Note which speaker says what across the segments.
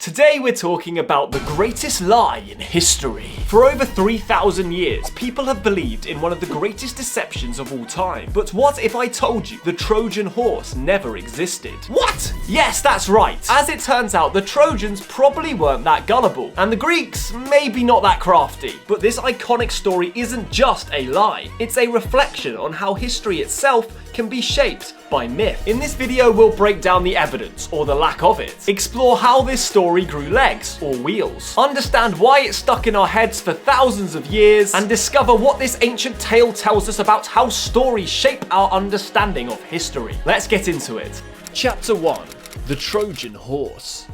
Speaker 1: Today we're talking about the greatest lie in history. For over 3,000 years, people have believed in one of the greatest deceptions of all time. But what if I told you the Trojan Horse never existed? What? Yes, that's right. As it turns out, the Trojans probably weren't that gullible, and the Greeks maybe not that crafty. But this iconic story isn't just a lie. It's a reflection on how history itself can be shaped by myth. In this video, we'll break down the evidence, or the lack of it, explore how this story grew legs, or wheels, understand why it stuck in our heads for thousands of years, and discover what this ancient tale tells us about how stories shape our understanding of history. Let's get into it. Chapter 1. The Trojan Horse.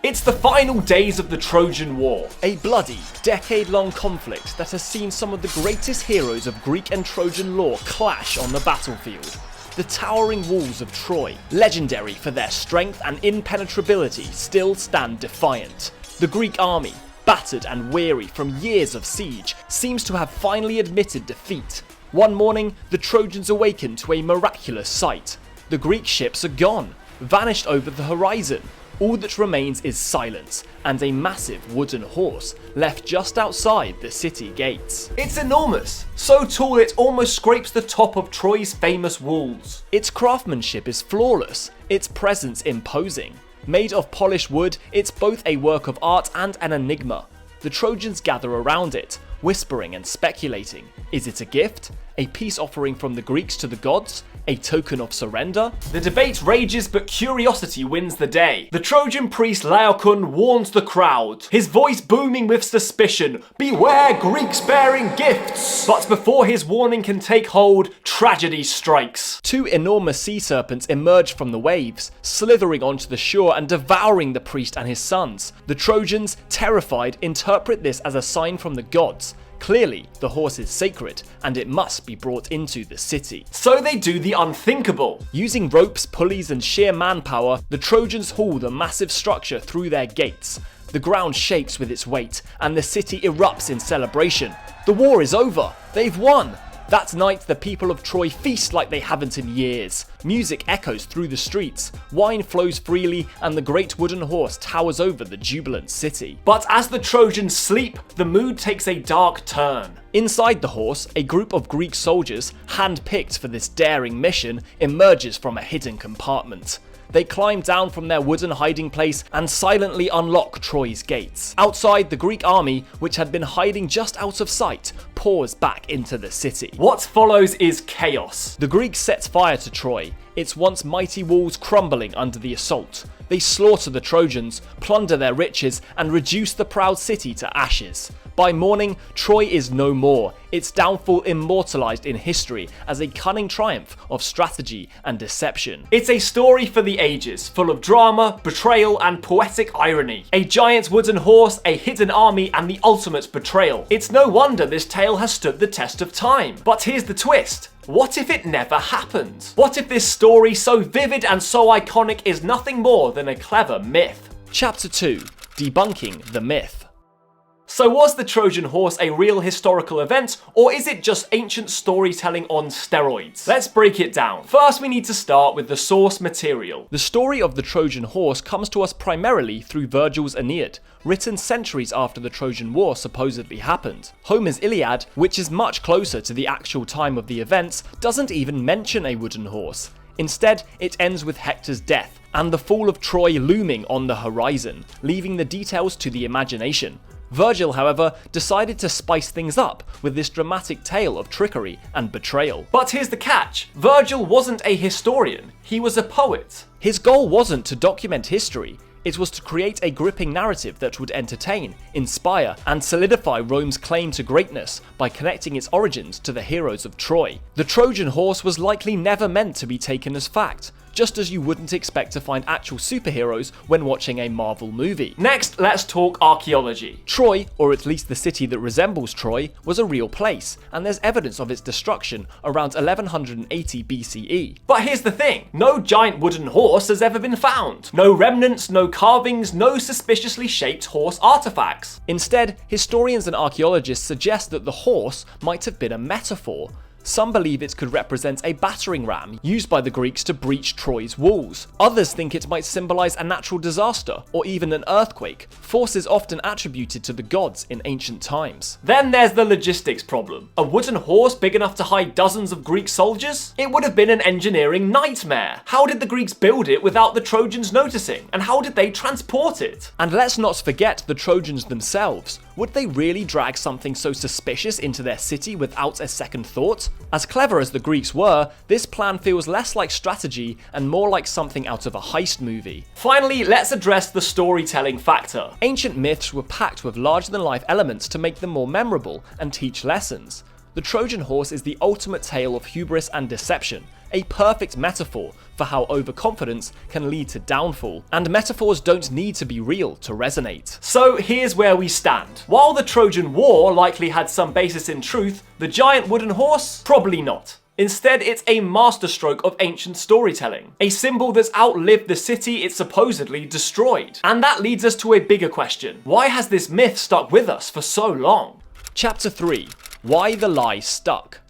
Speaker 1: It's the final days of the Trojan War, a bloody, decade-long conflict that has seen some of the greatest heroes of Greek and Trojan lore clash on the battlefield. The towering walls of Troy, legendary for their strength and impenetrability, still stand defiant. The Greek army, battered and weary from years of siege, seems to have finally admitted defeat. One morning, the Trojans awaken to a miraculous sight. The Greek ships are gone, vanished over the horizon. All that remains is silence, and a massive wooden horse left just outside the city gates. It's enormous, so tall it almost scrapes the top of Troy's famous walls. Its craftsmanship is flawless, its presence imposing. Made of polished wood, it's both a work of art and an enigma. The Trojans gather around it, whispering and speculating. Is it a gift? A peace offering from the Greeks to the gods? A token of surrender? The debate rages, but curiosity wins the day. The Trojan priest Laocoon warns the crowd, his voice booming with suspicion. Beware Greeks bearing gifts! But before his warning can take hold, tragedy strikes. Two enormous sea serpents emerge from the waves, slithering onto the shore and devouring the priest and his sons. The Trojans, terrified, interpret this as a sign from the gods. Clearly, the horse is sacred, and it must be brought into the city. So they do the unthinkable. Using ropes, pulleys, and sheer manpower, the Trojans haul the massive structure through their gates. The ground shakes with its weight, and the city erupts in celebration. The war is over. They've won. That night, the people of Troy feast like they haven't in years. Music echoes through the streets, wine flows freely, and the great wooden horse towers over the jubilant city. But as the Trojans sleep, the mood takes a dark turn. Inside the horse, a group of Greek soldiers, hand-picked for this daring mission, emerges from a hidden compartment. They climb down from their wooden hiding place and silently unlock Troy's gates. Outside, the Greek army, which had been hiding just out of sight, pours back into the city. What follows is chaos. The Greeks set fire to Troy, its once mighty walls crumbling under the assault. They slaughter the Trojans, plunder their riches, and reduce the proud city to ashes. By morning, Troy is no more, its downfall immortalized in history as a cunning triumph of strategy and deception. It's a story for the ages, full of drama, betrayal, and poetic irony. A giant wooden horse, a hidden army, and the ultimate betrayal. It's no wonder this tale has stood the test of time. But here's the twist. What if it never happened? What if this story, so vivid and so iconic, is nothing more than a clever myth? Chapter 2. Debunking the Myth. So was the Trojan Horse a real historical event, or is it just ancient storytelling on steroids? Let's break it down. First, we need to start with the source material. The story of the Trojan Horse comes to us primarily through Virgil's Aeneid, written centuries after the Trojan War supposedly happened. Homer's Iliad, which is much closer to the actual time of the events, doesn't even mention a wooden horse. Instead, it ends with Hector's death, and the fall of Troy looming on the horizon, leaving the details to the imagination. Virgil, however, decided to spice things up with this dramatic tale of trickery and betrayal. But here's the catch. Virgil wasn't a historian, he was a poet. His goal wasn't to document history, it was to create a gripping narrative that would entertain, inspire, and solidify Rome's claim to greatness by connecting its origins to the heroes of Troy. The Trojan Horse was likely never meant to be taken as fact, just as you wouldn't expect to find actual superheroes when watching a Marvel movie. Next, let's talk archaeology. Troy, or at least the city that resembles Troy, was a real place, and there's evidence of its destruction around 1180 BCE. But here's the thing, no giant wooden horse has ever been found. No remnants, no carvings, no suspiciously shaped horse artifacts. Instead, historians and archaeologists suggest that the horse might have been a metaphor. Some believe it could represent a battering ram used by the Greeks to breach Troy's walls. Others think it might symbolize a natural disaster or even an earthquake, forces often attributed to the gods in ancient times. Then there's the logistics problem. A wooden horse big enough to hide dozens of Greek soldiers? It would have been an engineering nightmare. How did the Greeks build it without the Trojans noticing? And how did they transport it? And let's not forget the Trojans themselves. Would they really drag something so suspicious into their city without a second thought? As clever as the Greeks were, this plan feels less like strategy and more like something out of a heist movie. Finally, let's address the storytelling factor. Ancient myths were packed with larger-than-life elements to make them more memorable and teach lessons. The Trojan horse is the ultimate tale of hubris and deception, a perfect metaphor for how overconfidence can lead to downfall, and metaphors don't need to be real to resonate. So here's where we stand. While the Trojan War likely had some basis in truth, the giant wooden horse? Probably not. Instead, it's a masterstroke of ancient storytelling, a symbol that's outlived the city it supposedly destroyed. And that leads us to a bigger question. Why has this myth stuck with us for so long? Chapter 3. Why the lie stuck.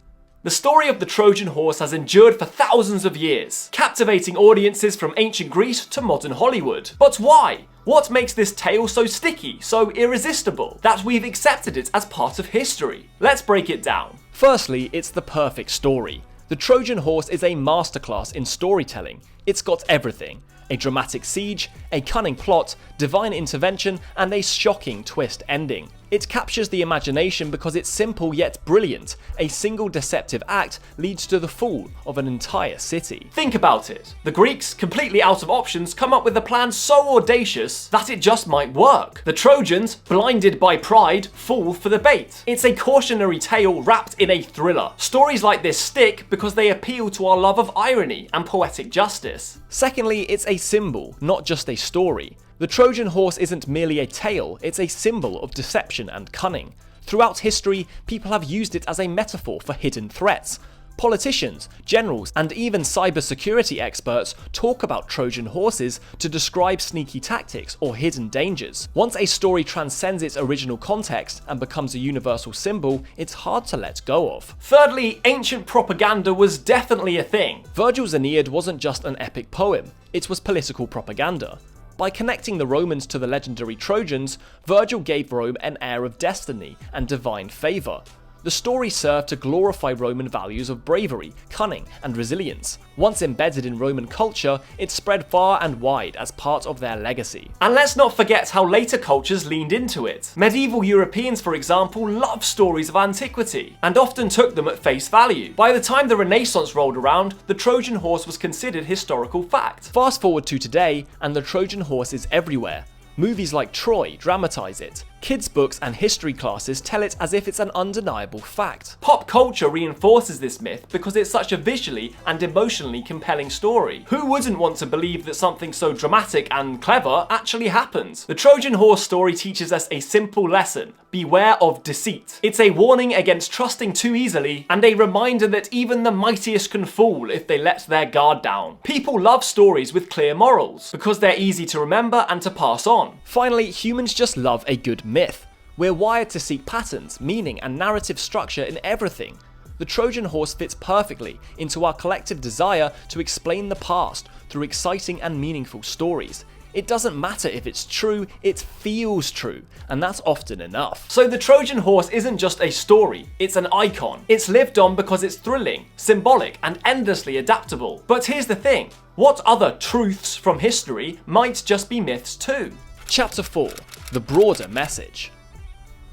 Speaker 1: The story of the Trojan horse has endured for thousands of years, captivating audiences from ancient Greece to modern Hollywood. But why? What makes this tale so sticky, so irresistible, that we've accepted it as part of history? Let's break it down. Firstly, it's the perfect story. The Trojan horse is a masterclass in storytelling. It's got everything. A dramatic siege, a cunning plot, divine intervention, and a shocking twist ending. It captures the imagination because it's simple yet brilliant. A single deceptive act leads to the fall of an entire city. Think about it. The Greeks, completely out of options, come up with a plan so audacious that it just might work. The Trojans, blinded by pride, fall for the bait. It's a cautionary tale wrapped in a thriller. Stories like this stick because they appeal to our love of irony and poetic justice. Secondly, it's a symbol, not just a story. The Trojan horse isn't merely a tale, it's a symbol of deception and cunning. Throughout history, people have used it as a metaphor for hidden threats. Politicians, generals, and even cybersecurity experts talk about Trojan horses to describe sneaky tactics or hidden dangers. Once a story transcends its original context and becomes a universal symbol, it's hard to let go of. Thirdly, ancient propaganda was definitely a thing. Virgil's Aeneid wasn't just an epic poem, it was political propaganda. By connecting the Romans to the legendary Trojans, Virgil gave Rome an air of destiny and divine favour. The story served to glorify Roman values of bravery, cunning, and resilience. Once embedded in Roman culture, it spread far and wide as part of their legacy. And let's not forget how later cultures leaned into it. Medieval Europeans, for example, loved stories of antiquity, and often took them at face value. By the time the Renaissance rolled around, the Trojan horse was considered historical fact. Fast forward to today, and the Trojan horse is everywhere. Movies like Troy dramatize it. Kids' books and history classes tell it as if it's an undeniable fact. Pop culture reinforces this myth because it's such a visually and emotionally compelling story. Who wouldn't want to believe that something so dramatic and clever actually happened? The Trojan horse story teaches us a simple lesson: beware of deceit. It's a warning against trusting too easily, and a reminder that even the mightiest can fall if they let their guard down. People love stories with clear morals because they're easy to remember and to pass on. Finally, humans just love a good myth. We're wired to seek patterns, meaning, and narrative structure in everything. The Trojan horse fits perfectly into our collective desire to explain the past through exciting and meaningful stories. It doesn't matter if it's true, it feels true, and that's often enough. So the Trojan horse isn't just a story, it's an icon. It's lived on because it's thrilling, symbolic, and endlessly adaptable. But here's the thing, what other truths from history might just be myths too? Chapter 4. The broader message.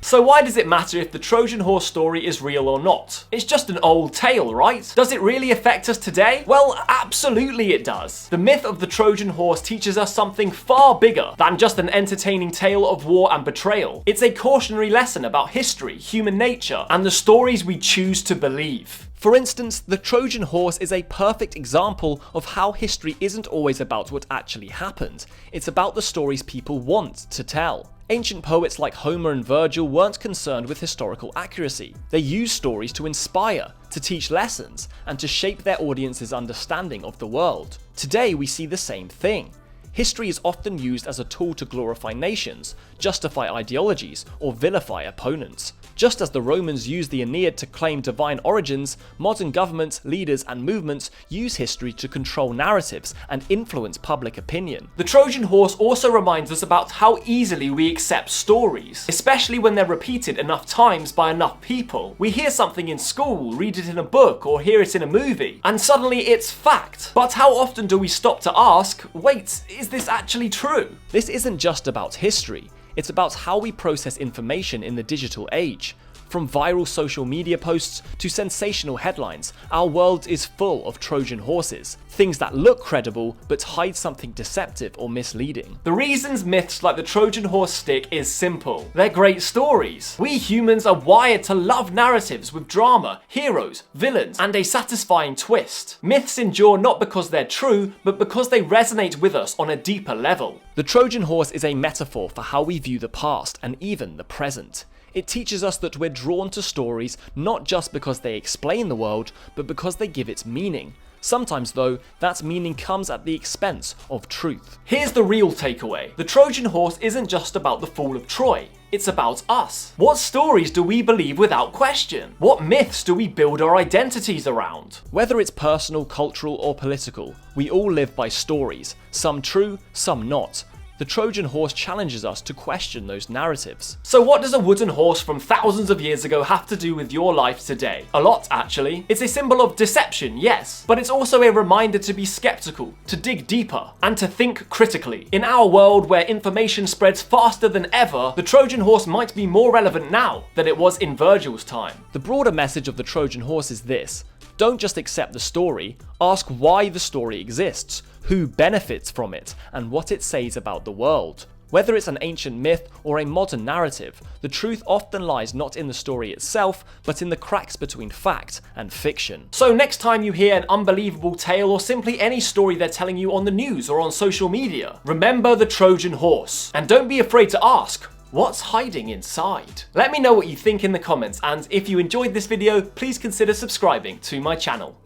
Speaker 1: So why does it matter if the Trojan horse story is real or not? It's just an old tale, right? Does it really affect us today? Well, absolutely it does. The myth of the Trojan horse teaches us something far bigger than just an entertaining tale of war and betrayal. It's a cautionary lesson about history, human nature, and the stories we choose to believe. For instance, the Trojan horse is a perfect example of how history isn't always about what actually happened. It's about the stories people want to tell. Ancient poets like Homer and Virgil weren't concerned with historical accuracy. They used stories to inspire, to teach lessons, and to shape their audience's understanding of the world. Today we see the same thing. history is often used as a tool to glorify nations, justify ideologies, or vilify opponents. Just as the Romans used the Aeneid to claim divine origins, modern governments, leaders, and movements use history to control narratives and influence public opinion. The Trojan Horse also reminds us about how easily we accept stories, especially when they're repeated enough times by enough people. We hear something in school, read it in a book, or hear it in a movie, and suddenly it's fact. But how often do we stop to ask, wait, is this actually true? This isn't just about history. It's about how we process information in the digital age. From viral social media posts to sensational headlines, our world is full of Trojan horses, things that look credible but hide something deceptive or misleading. The reasons myths like the Trojan horse stick is simple. They're great stories. We humans are wired to love narratives with drama, heroes, villains, and a satisfying twist. Myths endure not because they're true, but because they resonate with us on a deeper level. The Trojan horse is a metaphor for how we view the past and even the present. It teaches us that we're drawn to stories not just because they explain the world, but because they give it meaning. Sometimes, though, that meaning comes at the expense of truth. Here's the real takeaway. The Trojan horse isn't just about the fall of Troy. It's about us. What stories do we believe without question? What myths do we build our identities around? Whether it's personal, cultural, or political, we all live by stories, some true, some not. The Trojan horse challenges us to question those narratives. So what does a wooden horse from thousands of years ago have to do with your life today? A lot, actually. It's a symbol of deception, yes, but it's also a reminder to be skeptical, to dig deeper, and to think critically. In our world where information spreads faster than ever, the Trojan horse might be more relevant now than it was in Virgil's time. The broader message of the Trojan horse is this: don't just accept the story, ask why the story exists, who benefits from it, and what it says about the world. Whether it's an ancient myth or a modern narrative, the truth often lies not in the story itself, but in the cracks between fact and fiction. So next time you hear an unbelievable tale or simply any story they're telling you on the news or on social media, remember the Trojan horse. And don't be afraid to ask, what's hiding inside? Let me know what you think in the comments, and if you enjoyed this video, please consider subscribing to my channel.